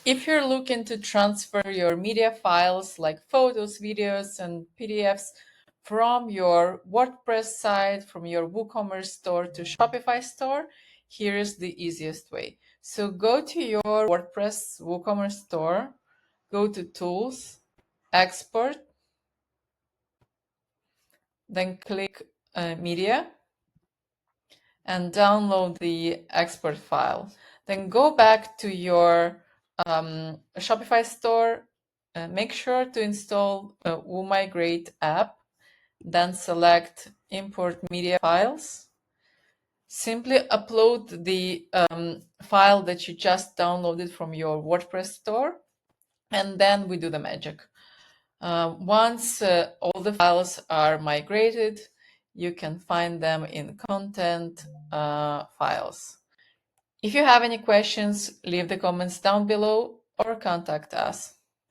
If you're looking to transfer your media files like photos, videos, and PDFs from your WordPress site, from your WooCommerce store to Shopify store, here's the easiest way. So go to your WordPress WooCommerce store, go to Tools, Export, then click Media, and download the export file. Then go back to your Shopify store, make sure to install Woocommerce app, then select import media files. Simply upload the file that you just downloaded from your WordPress store, and then we do the magic. Once all the files are migrated, you can find them in content files. If you have any questions, leave the comments down below or contact us.